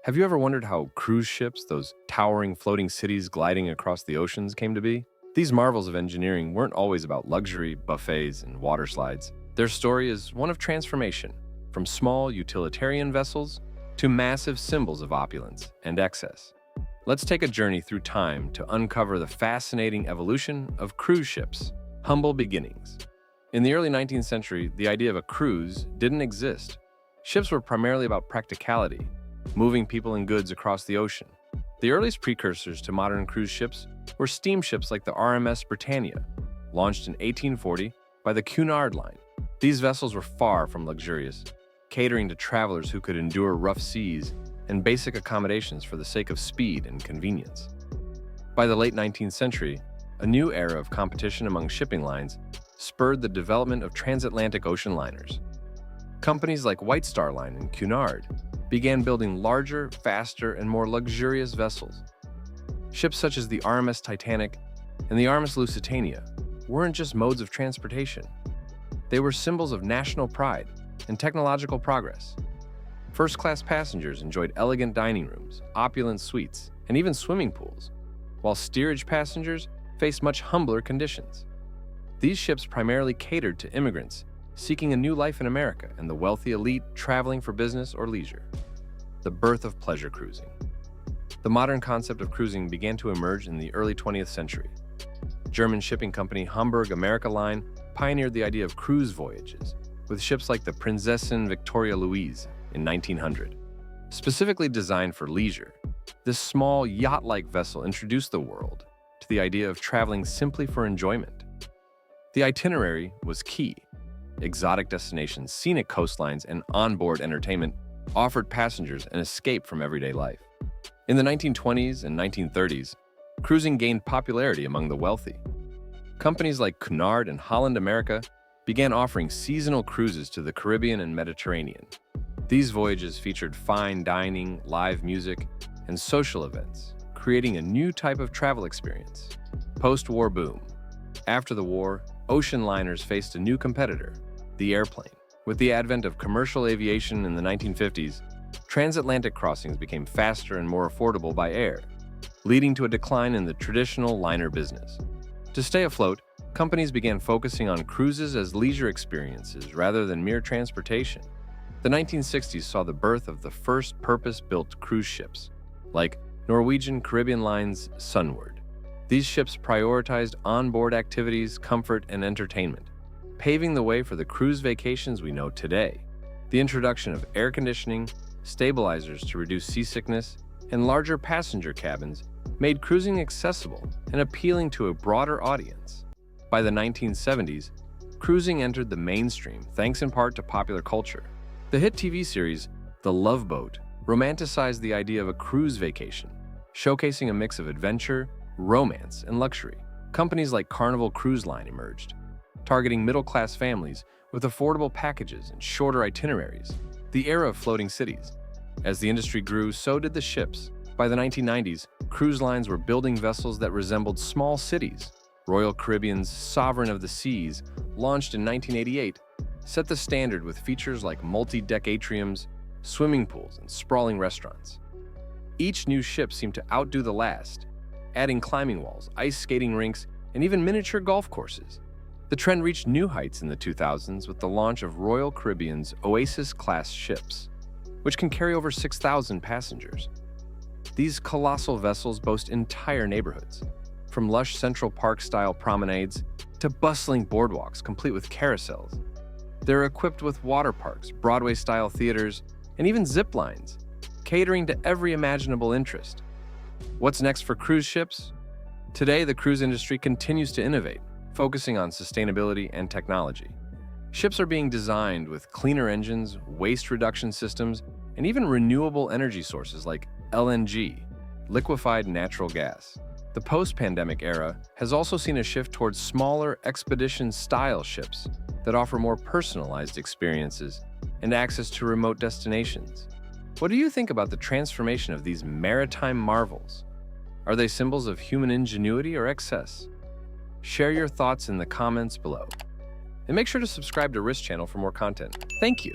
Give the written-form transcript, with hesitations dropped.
Have you ever wondered how cruise ships, those towering floating cities gliding across the oceans, came to be? These marvels of engineering weren't always about luxury, buffets, and water slides. Their story is one of transformation, from small utilitarian vessels to massive symbols of opulence and excess. Let's take a journey through time to uncover the fascinating evolution of cruise ships. Humble beginnings. In the early 19th century, the idea of a cruise didn't exist. Ships were primarily about practicality, moving people and goods across the ocean. The earliest precursors to modern cruise ships were steamships like the RMS Britannia, launched in 1840 by the Cunard Line. These vessels were far from luxurious, catering to travelers who could endure rough seas and basic accommodations for the sake of speed and convenience. By the late 19th century, a new era of competition among shipping lines spurred the development of transatlantic ocean liners. Companies like White Star Line and Cunard began building larger, faster, and more luxurious vessels. Ships such as the RMS Titanic and the RMS Lusitania weren't just modes of transportation. They were symbols of national pride and technological progress. First-class passengers enjoyed elegant dining rooms, opulent suites, and even swimming pools, while steerage passengers faced much humbler conditions. These ships primarily catered to immigrants seeking a new life in America and the wealthy elite traveling for business or leisure. The birth of pleasure cruising. The modern concept of cruising began to emerge in the early 20th century. German shipping company Hamburg America Line pioneered the idea of cruise voyages, with ships like the Prinzessin Victoria Louise in 1900. Specifically designed for leisure, this small yacht-like vessel introduced the world to the idea of traveling simply for enjoyment. The itinerary was key. Exotic destinations, scenic coastlines, and onboard entertainment offered passengers an escape from everyday life. In the 1920s and 1930s, cruising gained popularity among the wealthy. Companies like Cunard and Holland America began offering seasonal cruises to the Caribbean and Mediterranean. These voyages featured fine dining, live music, and social events, creating a new type of travel experience. Post-war boom. After the war, ocean liners faced a new competitor, the airplane. With the advent of commercial aviation in the 1950s, transatlantic crossings became faster and more affordable by air, leading to a decline in the traditional liner business. To stay afloat, companies began focusing on cruises as leisure experiences rather than mere transportation. The 1960s saw the birth of the first purpose-built cruise ships, like Norwegian Caribbean Line's Sunward. These ships prioritized onboard activities, comfort, and entertainment, paving the way for the cruise vacations we know today. The introduction of air conditioning, stabilizers to reduce seasickness, and larger passenger cabins made cruising accessible and appealing to a broader audience. By the 1970s, cruising entered the mainstream thanks in part to popular culture. The hit TV series, The Love Boat, romanticized the idea of a cruise vacation, showcasing a mix of adventure, romance, and luxury. Companies like Carnival Cruise Line emerged, targeting middle-class families with affordable packages and shorter itineraries. The era of floating cities. As the industry grew, so did the ships. By the 1990s, cruise lines were building vessels that resembled small cities. Royal Caribbean's Sovereign of the Seas, launched in 1988, set the standard with features like multi-deck atriums, swimming pools, and sprawling restaurants. Each new ship seemed to outdo the last, adding climbing walls, ice skating rinks, and even miniature golf courses. The trend reached new heights in the 2000s with the launch of Royal Caribbean's Oasis-class ships, which can carry over 6,000 passengers. These colossal vessels boast entire neighborhoods, from lush Central Park-style promenades to bustling boardwalks complete with carousels. They're equipped with water parks, Broadway-style theaters, and even zip lines, catering to every imaginable interest. What's next for cruise ships? Today, the cruise industry continues to innovate, focusing on sustainability and technology. Ships are being designed with cleaner engines, waste reduction systems, and even renewable energy sources like LNG, liquefied natural gas. The post-pandemic era has also seen a shift towards smaller expedition-style ships that offer more personalized experiences and access to remote destinations. What do you think about the transformation of these maritime marvels? Are they symbols of human ingenuity or excess? Share your thoughts in the comments below. And make sure to subscribe to Risk Channel for more content. Thank you.